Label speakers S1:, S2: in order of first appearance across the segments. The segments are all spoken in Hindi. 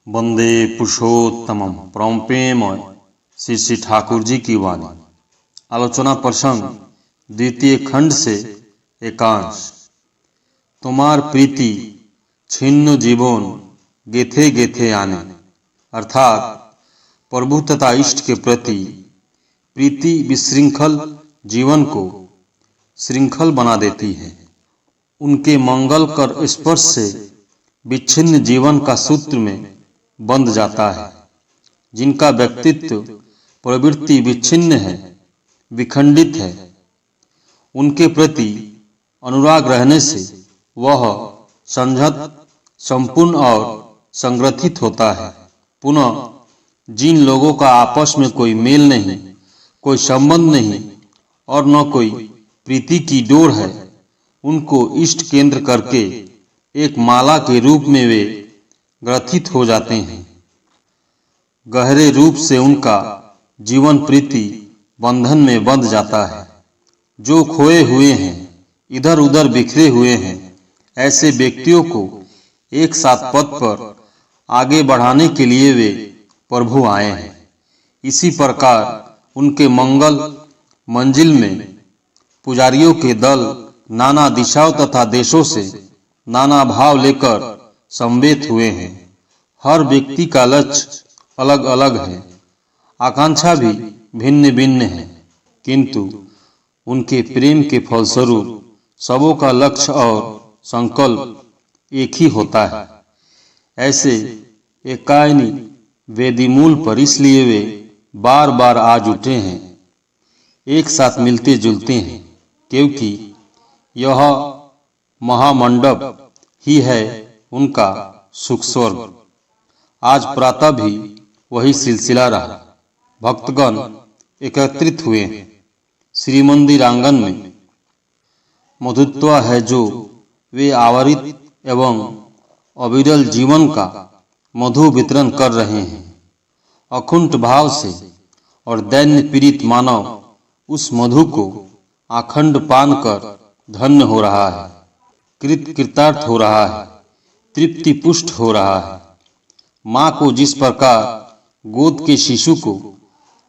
S1: वंदे पुरुषोत्तमम परम प्रेममय श्री श्री ठाकुर जी की वाणी। आलोचना प्रसंग द्वितीय खंड से एकांश। तुम्हार प्रीति छिन्न जीवन गेथे गेथे आने, अर्थात प्रभु तथा इष्ट के प्रति प्रीति विशृंखल जीवन को श्रृंखल बना देती है। उनके मंगल कर स्पर्श से विच्छिन्न जीवन का सूत्र में बंध जाता है। जिनका व्यक्तित्व प्रवृत्ति विच्छिन्न है, विखंडित है, उनके प्रति अनुराग रहने से वह संहत, संपूर्ण और संग्रथित होता है। पुनः जिन लोगों का आपस में कोई मेल नहीं, कोई संबंध नहीं और न कोई प्रीति की डोर है, उनको इष्ट केंद्र करके एक माला के रूप में वे ग्रथित हो जाते हैं। गहरे रूप से उनका जीवन प्रीति बंधन में बंध जाता है। जो खोए हुए हैं, इधर उधर बिखरे हुए हैं, ऐसे व्यक्तियों को एक साथ पथ पर आगे बढ़ाने के लिए वे प्रभु आए हैं। इसी प्रकार उनके मंगल मंजिल में पुजारियों के दल नाना दिशाओं तथा देशों से नाना भाव लेकर समवेत हुए हैं। हर व्यक्ति का लक्ष्य अलग अलग है, आकांक्षा भी भिन्न भिन्न है, किंतु उनके प्रेम के फलस्वरूप सबों का लक्ष्य और संकल्प एक ही होता है। ऐसे एकायनी वेदीमूल पर इसलिए वे बार बार आज उठे हैं, एक साथ मिलते जुलते हैं, क्योंकि यह महामंडप ही है उनका सुख स्वर्ग। आज प्रातः भी वही सिलसिला रहा। भक्तगण एकत्रित हुए हैं। श्री मंदिर आंगन में मधुत्व है जो वे आवरित एवं अविरल जीवन का मधु वितरण कर रहे हैं। अकुंठ भाव से और दैन्य पीड़ित मानव उस मधु को आखंड पान कर धन्य हो रहा है, कृतार्थ हो रहा है, तृप्ति पुष्ट हो रहा है। माँ को जिस प्रकार गोद के शिशु को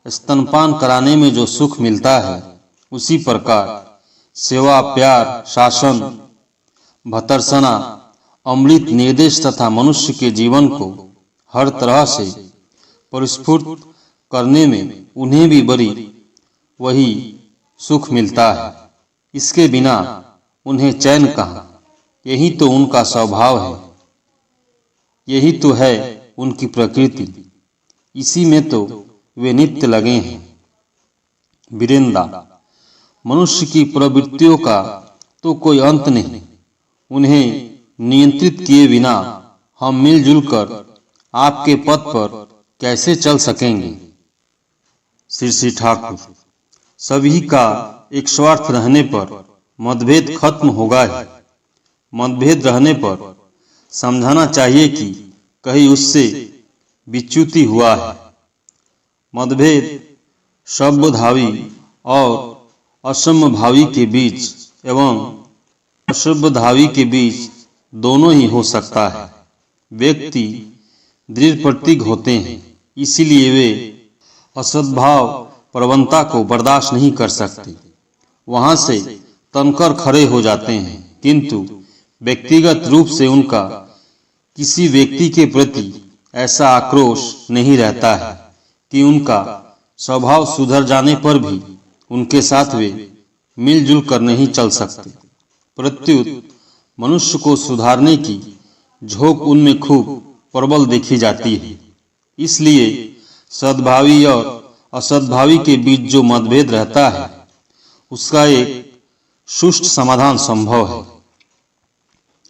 S1: स्तनपान कराने में जो सुख मिलता है, उसी प्रकार सेवा, प्यार, शासन, भर्त्सना, अमृत निर्देश तथा मनुष्य के जीवन को हर तरह से परिस्फुट करने में उन्हें भी बड़ी वही सुख मिलता है। इसके बिना उन्हें चैन कहाँ। यही तो उनका स्वभाव है, यही तो है उनकी प्रकृति। इसी में तो वे नित्य लगे हैं। वीरेंद्र, मनुष्य की प्रवृत्तियों का तो कोई अंत नहीं। उन्हें नियंत्रित किए बिना हम मिलजुल कर आपके पथ पर कैसे चल सकेंगे। श्री श्री ठाकुर, सभी का एक स्वार्थ रहने पर मतभेद खत्म होगा ही। मतभेद रहने पर समझाना चाहिए कि कहीं उससे विच्युति हुआ है। मतभेद सभ्यभावी और असमभावी के बीच एवं असभ्यभावी के बीच दोनों ही हो सकता है। व्यक्ति दृढ़ प्रतीक होते हैं, इसीलिए वे असद्भाव प्रवणता को बर्दाश्त नहीं कर सकते, वहां से तनकर खड़े हो जाते हैं। किंतु व्यक्तिगत रूप से उनका किसी व्यक्ति के प्रति ऐसा आक्रोश नहीं रहता है कि उनका स्वभाव सुधर जाने पर भी उनके साथ वे मिलजुल कर नहीं चल सकते। प्रत्युत मनुष्य को सुधारने की झोंक उनमें खूब प्रबल देखी जाती है। इसलिए सद्भावी और असद्भावी के बीच जो मतभेद रहता है, उसका एक सुष्ठु समाधान संभव है।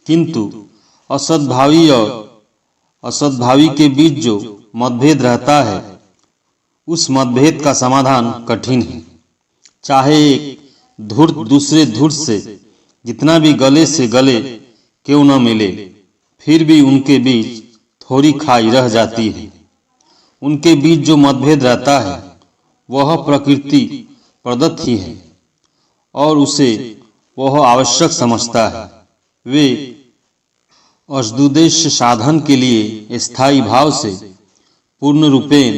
S1: किंतु असद्भावी और असद्भावी के बीच जो मतभेद रहता है, उस मतभेद का समाधान कठिन है। चाहे एक धूर्त दूसरे धूर्त से जितना भी गले से गले क्यों न मिले, फिर भी उनके बीच थोड़ी खाई रह जाती है। उनके बीच जो मतभेद रहता है, वह प्रकृति प्रदत्त ही है और उसे वह आवश्यक समझता है। वे असदुद्देश्य साधन के लिए स्थायी भाव से पूर्ण रूपेण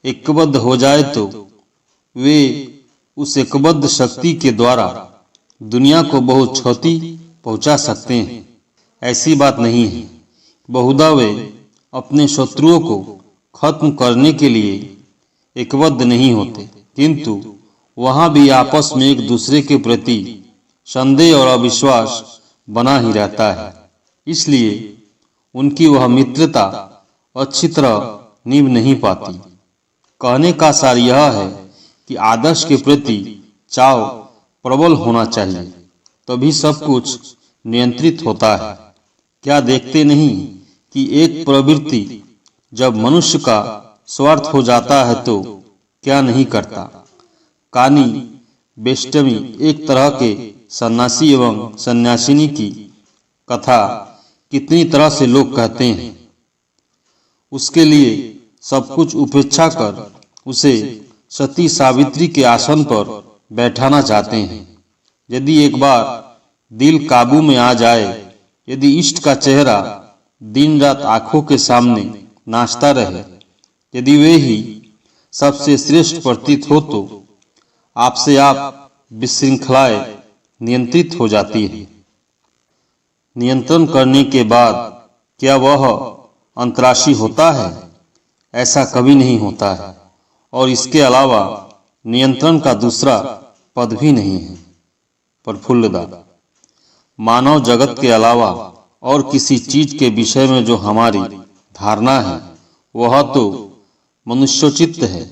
S1: एकबद्ध हो जाए तो वे उस एकबद्ध शक्ति के द्वारा दुनिया को बहुत क्षति पहुंचा सकते हैं। ऐसी बात नहीं है। बहुधा वे अपने शत्रुओं को खत्म करने के लिए एकबद्ध नहीं होते, किंतु वहां भी आपस में एक दूसरे के प्रति संदेह और अविश्वास बना ही रहता है। इसलिए उनकी वह मित्रता अच्छी तरह नींव नहीं पाती। कहने का सार यह है कि आदर्श के प्रति चाव प्रबल होना चाहिए, तभी सब कुछ नियंत्रित होता है। क्या देखते नहीं कि एक प्रवृत्ति जब मनुष्य का स्वार्थ हो जाता है तो क्या नहीं करता। कानी बेष्टमी एक तरह के सन्यासी एवं सन्यासिनी की कथा कितनी तरह से लोग कहते हैं। उसके लिए सब कुछ उपेक्षा कर उसे सती सावित्री के आसन पर बैठाना चाहते हैं। यदि एक बार दिल काबू में आ जाए, यदि इष्ट का चेहरा दिन रात आंखों के सामने नाचता रहे, यदि वे ही सबसे श्रेष्ठ प्रतीत हो तो आपसे आप विशृंखलाएं नियंत्रित हो जाती है। नियंत्रण करने के बाद क्या वह अंतराशी होता है? ऐसा कभी नहीं होता है, और इसके अलावा नियंत्रण का दूसरा पद भी नहीं है। प्रफुल्लदा, मानव जगत के अलावा और किसी चीज के विषय में जो हमारी धारणा है वह तो मनुष्योचित है।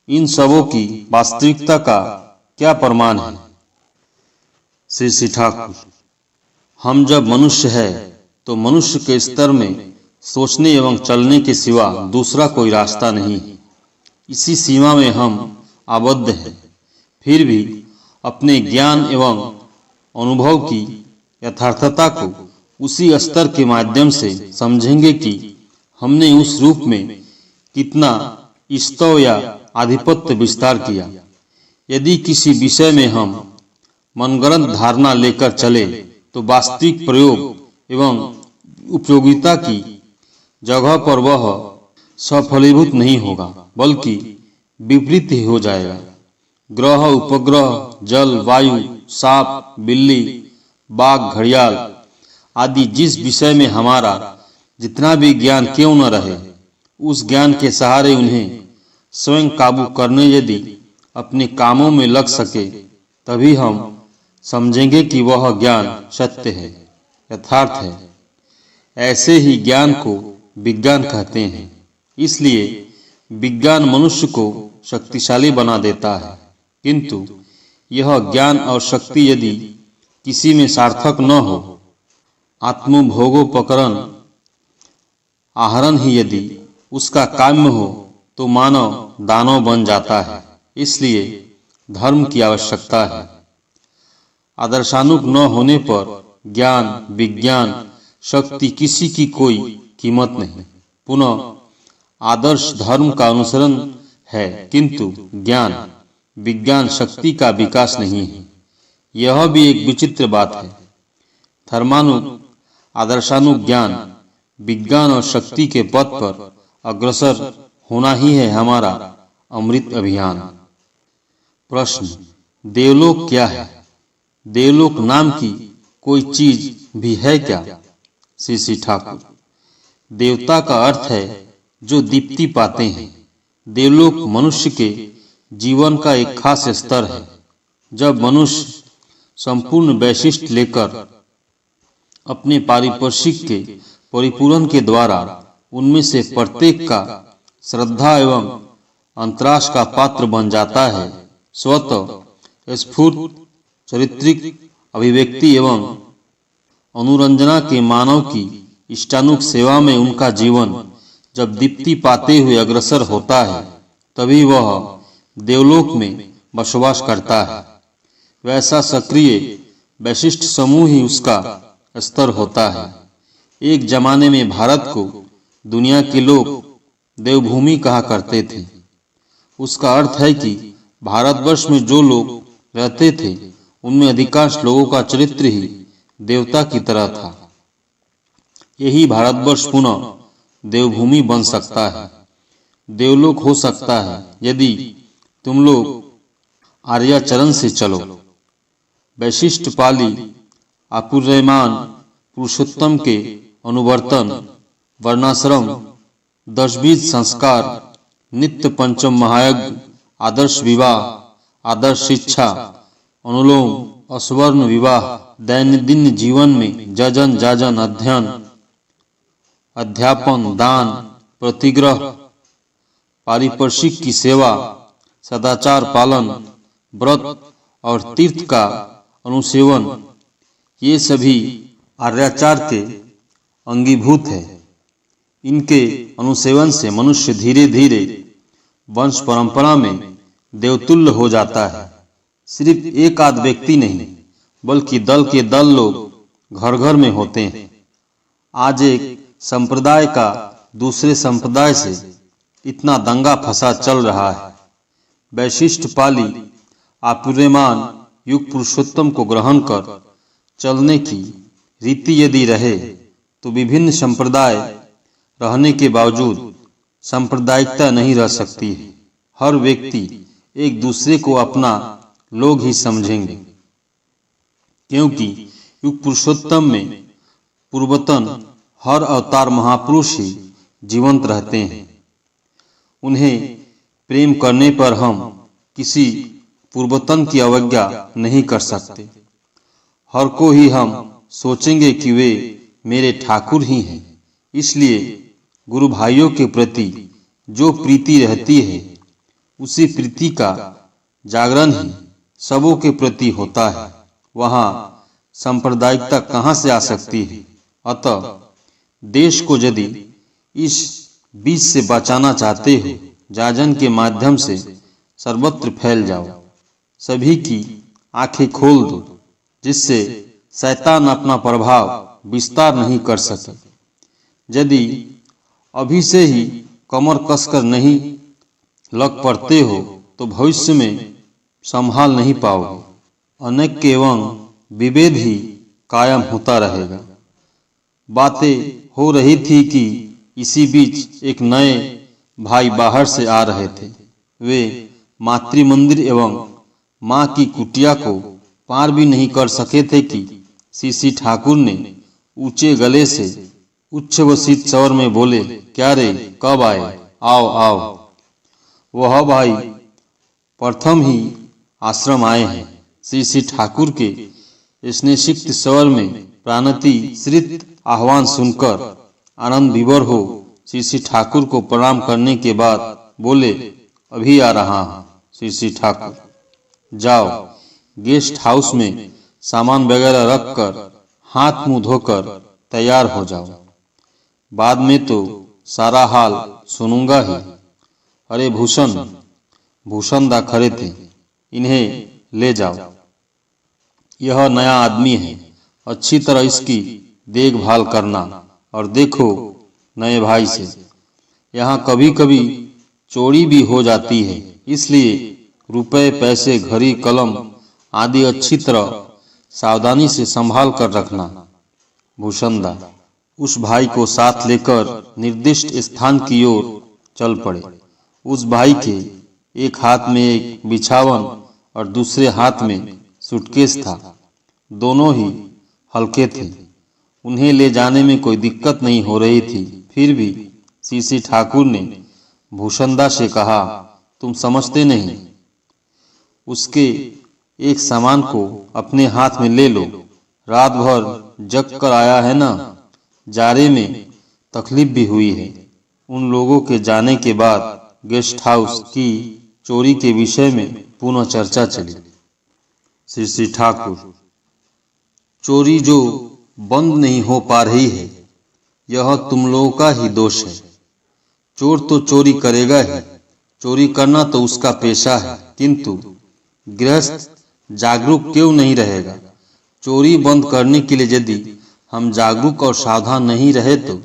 S1: इन सबों की वास्तविकता का क्या प्रमाण है? श्री ठाकुर, हम जब मनुष्य है तो मनुष्य के स्तर में सोचने एवं चलने के सिवा दूसरा कोई रास्ता नहीं है। इसी सीमा में हम आबद्ध हैं। फिर भी अपने ज्ञान एवं अनुभव की यथार्थता को उसी स्तर के माध्यम से समझेंगे कि हमने उस रूप में कितना स्तव या आधिपत्य विस्तार किया। यदि किसी विषय में हम मनगढ़ंत धारणा लेकर चले तो वास्तविक प्रयोग एवं उपयोगिता की जगह पर वह सफलीभूत नहीं होगा, बल्कि विपरीत ही हो जाएगा। ग्रह, उपग्रह, जल, वायु, सांप, बिल्ली, बाघ, घड़ियाल आदि जिस विषय में हमारा जितना भी ज्ञान क्यों न रहे, उस ज्ञान के सहारे उन्हें स्वयं काबू करने यदि अपने कामों में लग सके, तभी हम समझेंगे कि वह ज्ञान सत्य है, यथार्थ है। ऐसे ही ज्ञान को विज्ञान कहते हैं। इसलिए विज्ञान मनुष्य को शक्तिशाली बना देता है, किंतु यह ज्ञान और शक्ति यदि किसी में सार्थक न हो, आत्मभोगोपकरण आहरण ही यदि उसका काम्य हो, तो मानव दानव बन जाता है। इसलिए धर्म की आवश्यकता है। आदर्शानुग न होने पर ज्ञान, विज्ञान, शक्ति किसी की कोई कीमत नहीं। पुनः आदर्श धर्म का अनुसरण है, किंतु ज्ञान, विज्ञान, शक्ति का विकास नहीं है। यह भी एक विचित्र बात है। धर्मानुग, आदर्शानुग ज्ञान, विज्ञान और शक्ति के पथ पर अग्रसर होना ही है हमारा अमृत अभियान। प्रश्न, देवलोक क्या है? देवलोक नाम की कोई चीज भी है क्या? श्री ठाकुर, देवता का अर्थ है जो दीप्ति पाते हैं। देवलोक मनुष्य के जीवन का एक खास स्तर है। जब मनुष्य संपूर्ण वैशिष्ट लेकर अपने पारिपार्श्विक के परिपूरण के द्वारा उनमें से प्रत्येक का श्रद्धा एवं अंतराश का पात्र बन जाता है, स्वतः स्फूर्त चारित्रिक अभिव्यक्ति एवं अनुरंजना के मानव की इष्टानुग सेवा में उनका जीवन जब दीप्ति पाते हुए अग्रसर होता है, तभी वह देवलोक में बसवास करता है। वैसा सक्रिय वैशिष्ट समूह ही उसका स्तर होता है। एक जमाने में भारत को दुनिया के लोग देवभूमि कहा करते थे। उसका अर्थ है कि भारतवर्ष में जो लोग रहते थे उनमें अधिकांश लोगों का चरित्र ही देवता की तरह था। यही भारतवर्ष पुनः देवभूमि बन सकता है, देवलोक हो सकता है, यदि तुम लोग आर्याचरण से चलो। वैशिष्ट पाली आपूर्यमान पुरुषोत्तम के अनुवर्तन, वर्णाश्रम, 10 बीज संस्कार, नित्य पंचम महायज्ञ, आदर्श विवाह, आदर्श शिक्षा, अनुलोम अस्वर्ण विवाह, दैनंदिन जीवन में जजन जाजन अध्ययन, अध्यापन, दान, प्रतिग्रह, पारिपर्शिक की सेवा, सदाचार पालन, व्रत और तीर्थ का अनुसेवन, ये सभी आर्याचार के अंगीभूत है। इनके अनुसेवन से मनुष्य धीरे धीरे वंश परंपरा में देवतुल्य हो जाता है। सिर्फ एक आध व्यक्ति नहीं, बल्कि दल के दल लोग घर घर में होते हैं। आज एक संप्रदाय का दूसरे संप्रदाय से इतना दंगा फसाद चल रहा है। वैशिष्ट पाली आपूर्यमान युग पुरुषोत्तम को ग्रहण कर चलने की रीति यदि रहे तो विभिन्न संप्रदाय रहने के बावजूद सांप्रदायिकता नहीं रह सकती है। हर व्यक्ति एक दूसरे को अपना लोग ही समझेंगे, क्योंकि युग पुरुषोत्तम में पूर्वतन हर अवतार महापुरुष ही जीवंत रहते हैं। उन्हें प्रेम करने पर हम किसी पूर्वतन की अवज्ञा नहीं कर सकते। हर को ही हम सोचेंगे कि वे मेरे ठाकुर ही हैं। इसलिए गुरु भाइयों के प्रति जो प्रीति रहती है, उसी प्रीति का जागरण ही सबों के प्रति होता है। वहाँ सांप्रदायिकता कहाँ से आ सकती है? अतः देश को यदि इस बीज से बचाना चाहते हो, जाजन के माध्यम से सर्वत्र फैल जाओ, सभी की आंखें खोल दो, जिससे शैतान अपना प्रभाव विस्तार नहीं कर सके। यदि अभी से ही कमर कसकर नहीं लग पड़ते हो तो भविष्य में संभाल नहीं पाओगे। अनेक एवं विभेद ही कायम होता रहेगा। बातें हो रही थी कि इसी बीच एक नए भाई बाहर से आ रहे थे। वे मातृ मंदिर एवं माँ की कुटिया को पार भी नहीं कर सके थे कि सीसी ठाकुर ने ऊंचे गले से उच्च व शीत स्वर में बोले, क्या रे, कब आए? आओ आओ। वह भाई प्रथम ही आश्रम आए हैं। सीसी ठाकुर के स्नेहसिक्त स्वर में प्राणति श्रित आह्वान सुनकर आनंद विभोर हो सीसी ठाकुर को प्रणाम करने के बाद बोले, अभी आ रहा हूँ। सीसी ठाकुर, जाओ गेस्ट हाउस में सामान वगैरह रखकर हाथ मुंह धोकर तैयार हो जाओ। बाद में तो सारा हाल सुनूंगा ही। अरे भूषण दा खड़े थे, इन्हें ले जाओ। यह नया आदमी है, अच्छी तरह इसकी देखभाल करना। और देखो नए भाई से यहाँ कभी कभी चोरी भी हो जाती है, इसलिए रुपए, पैसे, घड़ी, कलम आदि अच्छी तरह सावधानी से संभाल कर रखना। भूषणदा उस भाई को साथ लेकर निर्दिष्ट स्थान की ओर चल पड़े। उस भाई के एक हाथ में एक बिछावन और दूसरे हाथ में सूटकेस था। दोनों ही हल्के थे। उन्हें ले जाने में कोई दिक्कत नहीं हो रही थी। फिर भी सीसी ठाकुर ने भूषणदा से कहा, तुम समझते नहीं, उसके एक सामान को अपने हाथ में ले लो। रात भर जग कर आया है ना, जारे में तकलीफ भी हुई है। उन लोगों के जाने के बाद गेस्ट हाउस की चोरी के विषय में पुनः चर्चा चली। सीसी ठाकुर, चोरी जो बंद नहीं हो पा रही है, यह तुम लोगों का ही दोष है। चोर तो चोरी करेगा ही, चोरी करना तो उसका पेशा है, किंतु गृहस्थ जागरूक क्यों नहीं रहेगा? चोरी बंद करने के लिए यदि हम जागरूक और सावधान नहीं रहे तो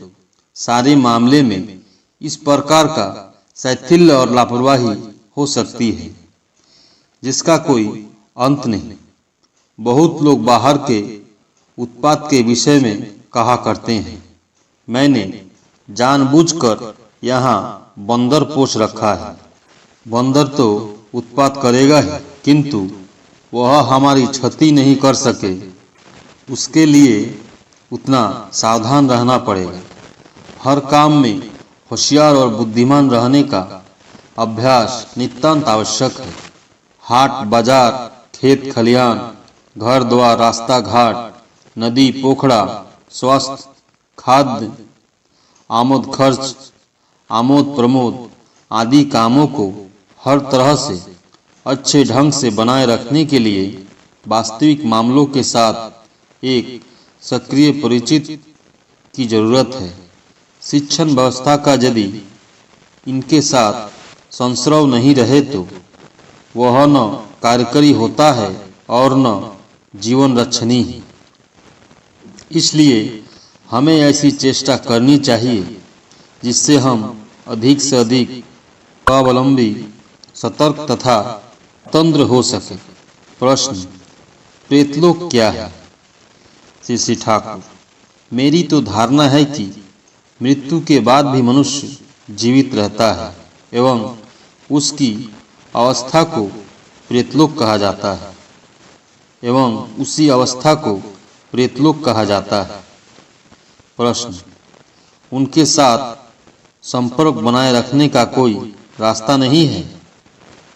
S1: सारे मामले में इस प्रकार का शैथिल्य और लापरवाही हो सकती है जिसका कोई अंत नहीं। बहुत लोग बाहर के उत्पाद के विषय में कहा करते हैं, मैंने जानबूझकर यहाँ बंदर पोष रखा है। बंदर तो उत्पात करेगा ही, किंतु वह हमारी क्षति नहीं कर सके, उसके लिए उतना सावधान रहना पड़ेगा। हर काम में होशियार और बुद्धिमान रहने का अभ्यास नितांत आवश्यक है। हाट बाजार, खेत खलिहान, घर द्वार, रास्ता घाट, नदी पोखड़ा, स्वास्थ्य, खाद्य, आमोद खर्च, आमोद प्रमोद आदि कामों को हर तरह से अच्छे ढंग से बनाए रखने के लिए वास्तविक मामलों के साथ एक सक्रिय परिचित की जरूरत है। शिक्षण व्यवस्था का यदि इनके साथ संसर्ग नहीं रहे तो वह न कार्यकरी होता है और न जीवन रक्षणीय। इसलिए हमें ऐसी चेष्टा करनी चाहिए जिससे हम अधिक से अधिक स्वावलंबी, सतर्क तथा तंद्र हो सके। प्रश्न, प्रेतलोक क्या है? श्री ठाकुर, मेरी तो धारणा है कि मृत्यु के बाद भी मनुष्य जीवित रहता है एवं उसकी अवस्था को प्रेतलोक कहा जाता है एवं उसी अवस्था को प्रेतलोक कहा जाता है। प्रश्न, उनके साथ संपर्क बनाए रखने का कोई रास्ता नहीं है?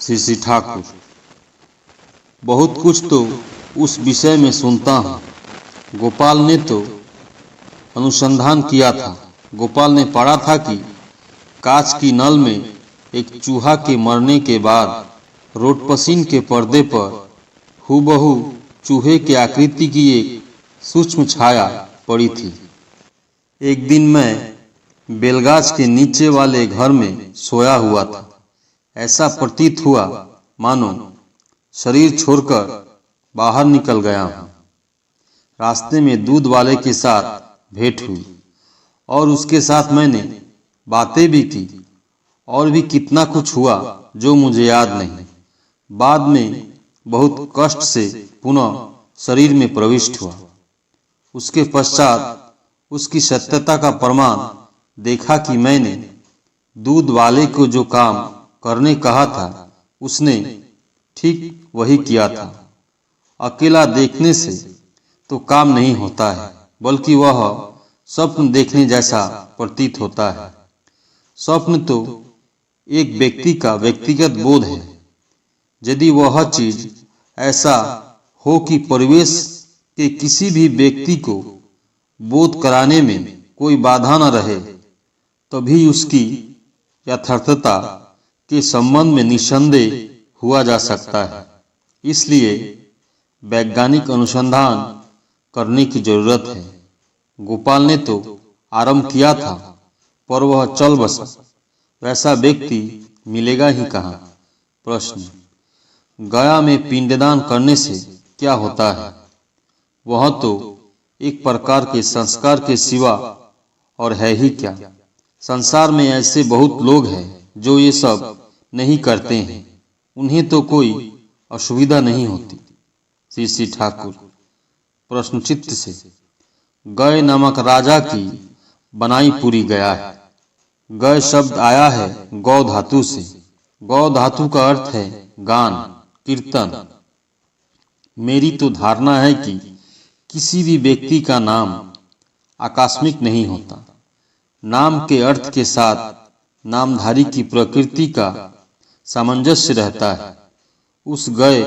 S1: श्री ठाकुर, बहुत कुछ तो उस विषय में सुनता हूँ। गोपाल ने तो अनुसंधान किया था। गोपाल ने पढ़ा था कि कांच की नल में एक चूहा के मरने के बाद रोटपसीन के पर्दे पर हूबहू चूहे के आकृति की एक सूक्ष्म छाया पड़ी थी। एक दिन मैं बेलगाछ के नीचे वाले घर में सोया हुआ था। ऐसा प्रतीत हुआ मानो शरीर छोड़कर बाहर निकल गया हूँ। रास्ते में दूध वाले के साथ भेंट हुई और उसके साथ मैंने बातें भी की और भी कितना कुछ हुआ जो मुझे याद नहीं। बाद में बहुत कष्ट से पुनः शरीर में प्रविष्ट हुआ। उसके पश्चात उसकी सत्यता का प्रमाण देखा कि मैंने दूध वाले को जो काम करने कहा था उसने ठीक वही किया था। अकेला देखने से तो काम नहीं होता है, बल्कि वह स्वप्न देखने जैसा प्रतीत होता है। स्वप्न तो एक व्यक्ति का व्यक्तिगत बोध है। यदि वह चीज ऐसा हो कि परिवेश के किसी भी व्यक्ति को बोध कराने में कोई बाधा न रहे, तभी उसकी यथार्थता के संबंध में निसंदेह हुआ जा सकता है। इसलिए वैज्ञानिक अनुसंधान करने की जरूरत है। गोपाल ने तो आरंभ किया था, पर वह चल बसा। वैसा व्यक्ति मिलेगा ही कहाँ? प्रश्न, गया में पिंडदान करने से क्या होता है? वह तो एक प्रकार के संस्कार के सिवा और है ही क्या। संसार में ऐसे बहुत लोग हैं जो ये सब नहीं करते हैं, उन्हें तो कोई असुविधा नहीं होती। श्री ठाकुर, प्रश्नचित्त से, गय नामक राजा की बनाई पूरी गया है। गय शब्द आया है गौ धातु से। गौ धातु का अर्थ है गान, कीर्तन। मेरी तो धारणा है कि किसी भी व्यक्ति का नाम आकस्मिक नहीं होता। नाम के अर्थ के साथ नामधारी की प्रकृति का सामंजस्य रहता है। उस गए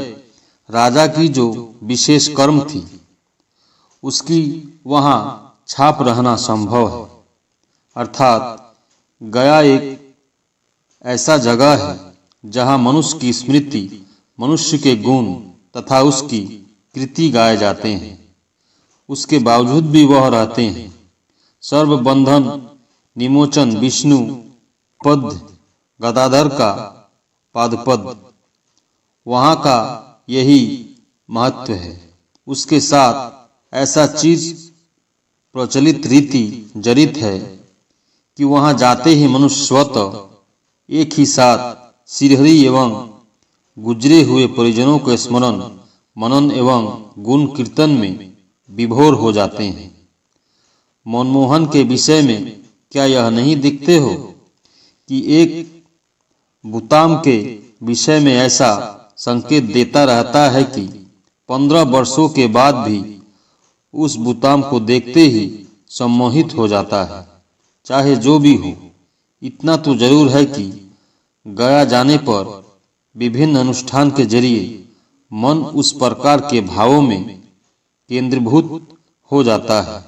S1: राजा की जो विशेष कर्म थी, उसकी वहाँ छाप रहना संभव है। अर्थात गया एक ऐसा जगह है जहाँ मनुष्य की स्मृति, मनुष्य के गुण तथा उसकी कृति गाए जाते हैं। उसके बावजूद भी वह रहते हैं। सर्वबंधन निमोचन विष्णु पद गदाधर का पादपद, वहाँ का यही महत्व है। उसके साथ ऐसा चीज प्रचलित रीति जड़ित है कि वहाँ जाते ही मनुष्य स्वतः एक ही साथ श्रीहरि एवं गुजरे हुए परिजनों के स्मरण, मनन एवं गुण कीर्तन में विभोर हो जाते हैं। मनमोहन के विषय में क्या यह नहीं दिखते हो कि एक बुताम के विषय में ऐसा संकेत देता रहता है कि 15 वर्षों के बाद भी उस बुताम को देखते ही सम्मोहित हो जाता है। चाहे जो भी हो, इतना तो जरूर है कि गया जाने पर विभिन्न अनुष्ठान के जरिए मन उस प्रकार के भावों में केंद्रीभूत हो जाता है।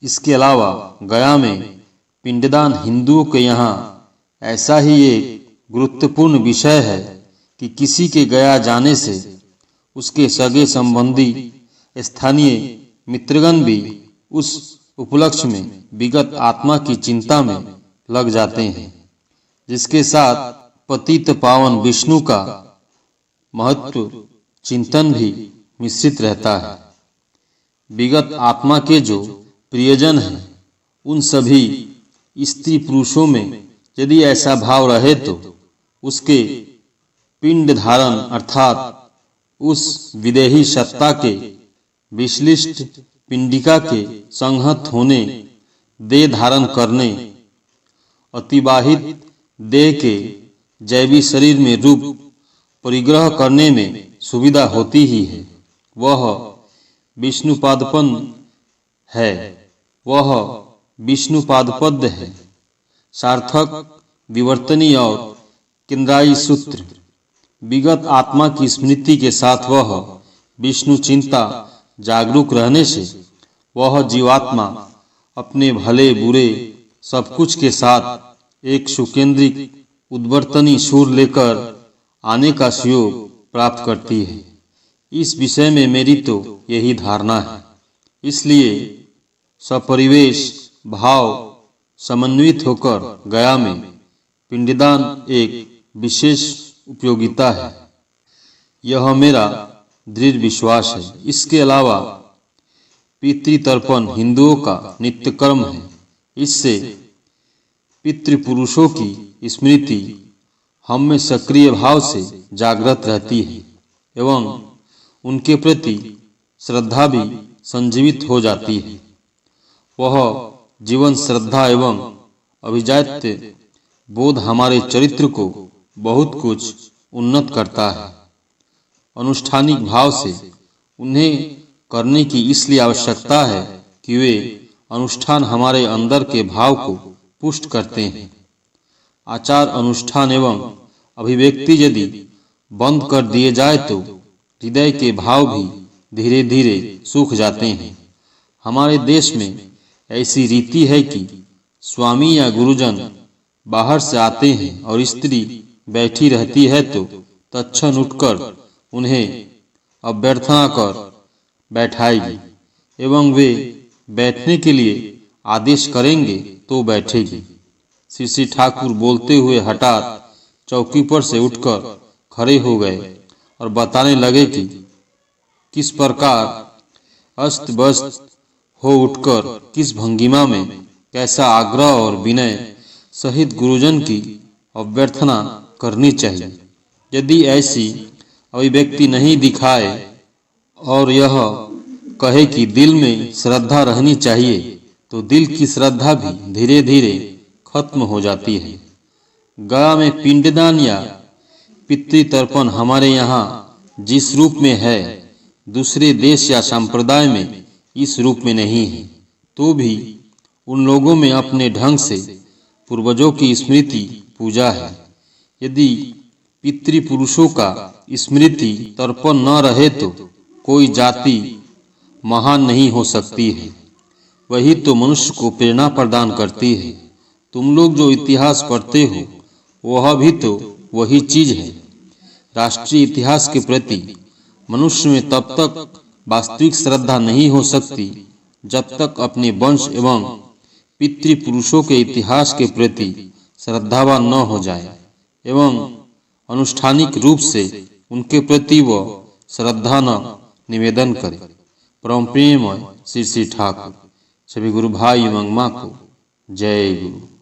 S1: इसके अलावा गया में पिंडदान हिंदुओं के यहाँ ऐसा ही एक गुरुत्वपूर्ण विषय है कि किसी के गया जाने से उसके सगे संबंधी स्थानीय मित्रगण भी उस उपलक्ष्य में विगत आत्मा की चिंता में लग जाते हैं, जिसके साथ पतित पावन विष्णु का महत्व चिंतन भी मिश्रित रहता है। विगत आत्मा के जो प्रियजन हैं, उन सभी स्त्री पुरुषों में यदि ऐसा भाव रहे तो उसके पिंड धारण अर्थात उस विदेही सत्ता के विश्लिष्ट पिंडिका के संहत होने, देह धारण करने, अतिवाहित देह के जैवी शरीर में रूप परिग्रह करने में सुविधा होती ही है। वह विष्णुपादपन है, वह विष्णुपादपद है। सार्थक, विवर्तनी और केंद्रायी सूत्र। विगत आत्मा की स्मृति के साथ वह विष्णु चिंता जागरूक रहने से वह जीवात्मा अपने भले बुरे सब कुछ के साथ एक सुकेंद्रिक उद्वर्तनी सुर लेकर आने का सुयोग प्राप्त करती है। इस विषय में मेरी तो यही धारणा है। इसलिए सपरिवेश भाव समन्वित होकर गया में पिंडदान एक विशेष उपयोगिता है, यह मेरा दृढ़ विश्वास है। इसके अलावा पितृतर्पण हिंदुओं का नित्य कर्म है। इससे पितृपुरुषों की स्मृति हम में सक्रिय भाव से जागृत रहती है एवं उनके प्रति श्रद्धा भी संजीवित हो जाती है। वह जीवन श्रद्धा एवं अभिजात्य बोध हमारे चरित्र को बहुत कुछ उन्नत करता है। अनुष्ठानिक भाव से उन्हें करने की इसलिए आवश्यकता है कि वे अनुष्ठान हमारे अंदर के भाव को पुष्ट करते हैं। आचार अनुष्ठान एवं अभिव्यक्ति यदि बंद कर दिए जाए तो हृदय के भाव भी धीरे धीरे सूख जाते हैं। हमारे देश में ऐसी रीति है कि स्वामी या गुरुजन बाहर से आते हैं और स्त्री बैठी रहती है तो तत्क्षण उठकर उन्हें अभ्यर्थना कर बैठाएगी एवं वे बैठने के लिए आदेश करेंगे तो बैठेगी। श्री ठाकुर बोलते हुए हठात चौकी पर से उठकर खड़े हो गए और बताने लगे कि किस प्रकार अस्त व्यस्त हो उठकर किस भंगिमा में कैसा आग्रह और विनय सहित गुरुजन की अभ्यर्थना करनी चाहिए। यदि ऐसी अभिव्यक्ति नहीं दिखाए और यह कहे कि दिल में श्रद्धा रहनी चाहिए तो दिल की श्रद्धा भी धीरे धीरे खत्म हो जाती है। गया में पिंडदान या पितृतर्पण हमारे यहाँ जिस रूप में है, दूसरे देश या संप्रदाय में इस रूप में नहीं है। तो भी उन लोगों में अपने ढंग से पूर्वजों की स्मृति पूजा है। यदि पितृपुरुषों का स्मृति तर्पण न रहे तो कोई जाति महान नहीं हो सकती है। वही तो मनुष्य को प्रेरणा प्रदान करती है। तुम लोग जो इतिहास पढ़ते हो वह भी तो वही चीज है। राष्ट्रीय इतिहास के प्रति मनुष्य में तब तक वास्तविक श्रद्धा नहीं हो सकती जब तक अपने वंश एवं पितृपुरुषों के इतिहास के प्रति श्रद्धावान न हो जाए एवं अनुष्ठानिक रूप से उनके प्रति वह श्रद्धा न निवेदन करे। परम प्रेममय श्री ठाकुर। सभी गुरु भाई एवं माँ को जय गुरु।